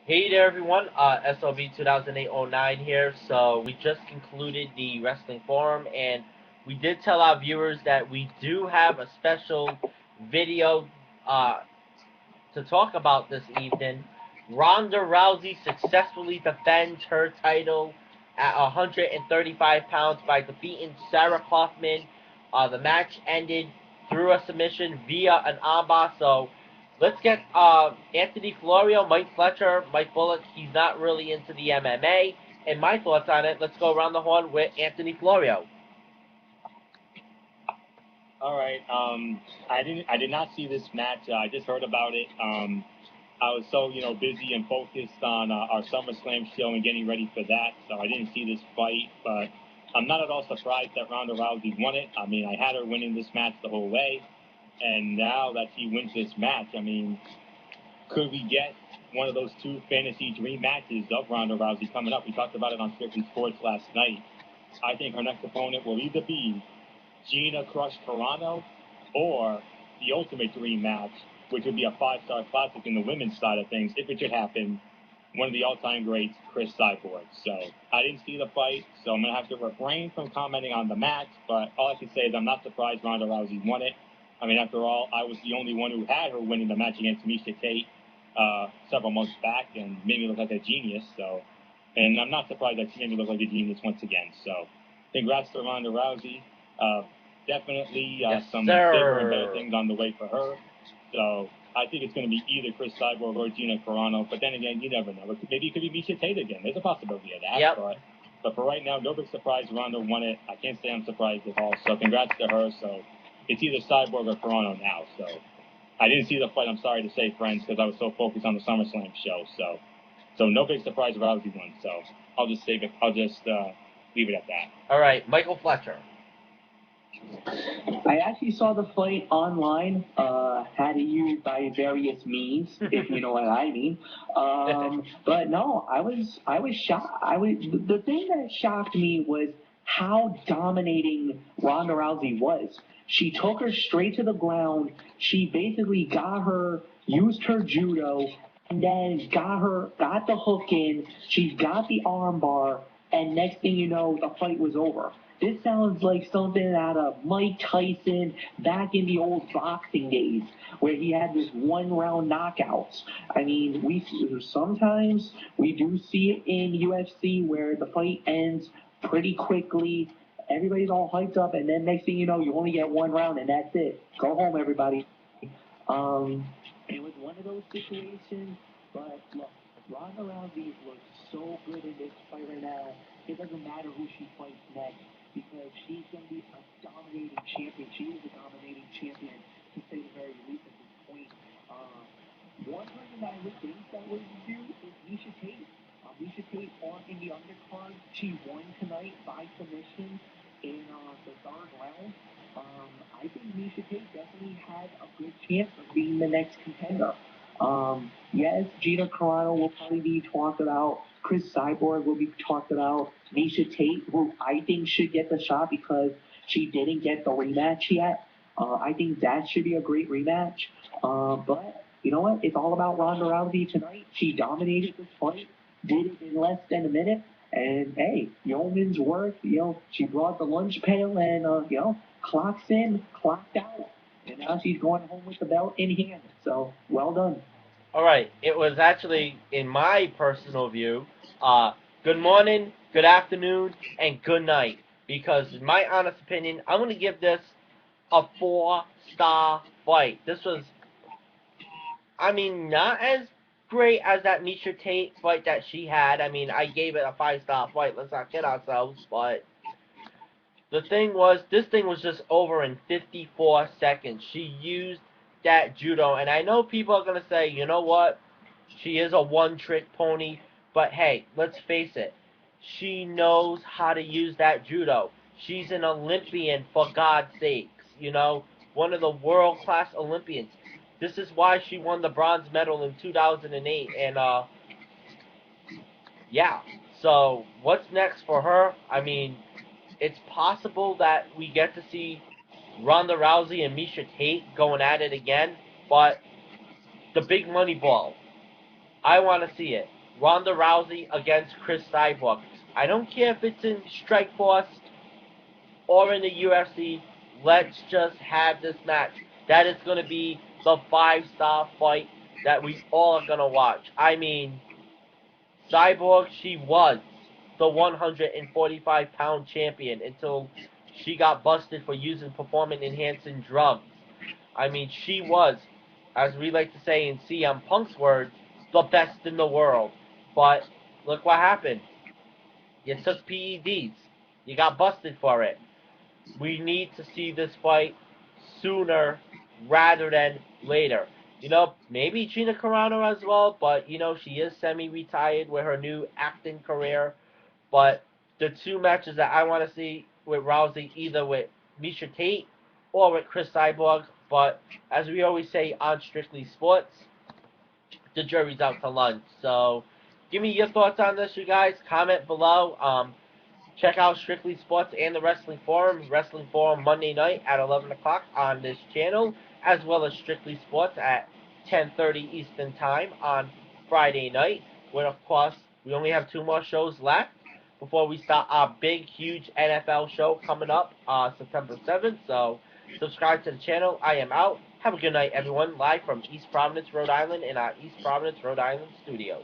Hey there, everyone. SLB 2008-09 here. So we just concluded the wrestling forum, and we did tell our viewers that we do have a special video uh, to talk about this evening. Ronda Rousey successfully defends her title at 135 pounds by defeating Sarah Kaufman. The match ended through a submission via an armbar. So let's get Anthony Florio, Mike Fletcher, Mike Bullock. He's not really into the MMA, and my thoughts on it. Let's go around the horn with Anthony Florio. All right. I did not see this match. I just heard about it. I was so busy and focused on our SummerSlam show and getting ready for that, so I didn't see this fight. But I'm not at all surprised that Ronda Rousey won it. I mean, I had her winning this match the whole way, and now that she wins this match, I mean, could we get one of those two fantasy dream matches of Ronda Rousey coming up? We talked about it on Strictly Sports last night. I think her next opponent will either be Gina Crush Carano or the Ultimate Dream match, which would be a five-star classic in the women's side of things, if it should happen, one of the all-time greats, Chris Cyborg. So I didn't see the fight, so I'm going to have to refrain from commenting on the match, but all I can say is I'm not surprised Ronda Rousey won it. I mean, after all, I was the only one who had her winning the match against Miesha Tate several months back and made me look like a genius. So, and I'm not surprised that she made me look like a genius once again. So congrats to Ronda Rousey. Definitely some bigger and better things on the way for her. So I think it's going to be either Chris Cyborg or Gina Carano. But then again, you never know. Maybe it could be Miesha Tate again. There's a possibility of that. Yep. But for right now, no big surprise. Ronda won it. I can't say I'm surprised at all. So congrats to her. So it's either Cyborg or Carano now. So I didn't see the fight, I'm sorry to say, friends, because I was so focused on the SummerSlam show. So no big surprise Rousey won. So I'll just save it. I'll just leave it at that. All right, Michael Fletcher. I actually saw the fight online, had it used by various means, if you know what I mean. But no, I was shocked. The thing that shocked me was how dominating Ronda Rousey was. She took her straight to the ground. She basically used her judo, and then got the hook in. She got the armbar, and next thing you know, the fight was over. This sounds like something out of Mike Tyson back in the old boxing days, where he had this one-round knockouts. I mean, sometimes we do see it in UFC where the fight ends pretty quickly. Everybody's all hyped up, and then next thing you know, you only get one round, and that's it. Go home, everybody. It was one of those situations, but look, Ronda Rousey looks so good in this fight right now. It doesn't matter who she fights next, because she's going to be a dominating champion. She is a dominating champion, to say the very least at this point. One person that I would think that would do is Miesha Tate. Miesha Tate in the undercard. She won tonight by submission in the third round. I think Miesha Tate definitely has a good chance of being the next contender. Yes, Gina Carano will probably be talked about. Chris Cyborg will be talked about. Miesha Tate, who I think should get the shot because she didn't get the rematch yet. I think that should be a great rematch. But you know what? It's all about Ronda Rousey tonight. She dominated this fight, did it in less than a minute. And hey, yeoman's work. She brought the lunch pail and clocks in, clocked out, and now she's going home with the belt in hand. So well done. All right, it was actually, in my personal view, good morning, good afternoon, and good night. Because in my honest opinion, I'm going to give this a 4-star fight. This was, I mean, not as great as that Miesha Tate fight that she had. I mean, I gave it a 5-star fight. Let's not kid ourselves. But the thing was, this thing was just over in 54 seconds. She used that judo, and I know people are going to say, you know what? She is a one-trick pony. But hey, let's face it. She knows how to use that judo. She's an Olympian, for God's sakes. One of the world-class Olympians. This is why she won the bronze medal in 2008. And, yeah. So, what's next for her? I mean, it's possible that we get to see Ronda Rousey and Miesha Tate going at it again. But the big money ball, I want to see it. Ronda Rousey against Chris Cyborg. I don't care if it's in Strikeforce or in the UFC. Let's just have this match. That is going to be the 5-star fight that we all are going to watch. I mean, Cyborg, she was the 145-pound champion until she got busted for using performance-enhancing drugs. I mean, she was, as we like to say in CM Punk's words, the best in the world. But look what happened. You took PEDs. You got busted for it. We need to see this fight sooner rather than later. Maybe Gina Carano as well, but, she is semi-retired with her new acting career. But the two matches that I want to see with Rousey, either with Misha Tate or with Chris Cyborg. But as we always say on Strictly Sports, the jury's out to lunch. So give me your thoughts on this, you guys. Comment below. Check out Strictly Sports and the Wrestling Forum. Wrestling Forum Monday night at 11 o'clock on this channel, as well as Strictly Sports at 10:30 Eastern Time on Friday night, when, of course, we only have 2 more shows left before we start our big, huge NFL show coming up September 7th. So subscribe to the channel. I am out. Have a good night, everyone. Live from East Providence, Rhode Island, in our East Providence, Rhode Island studios.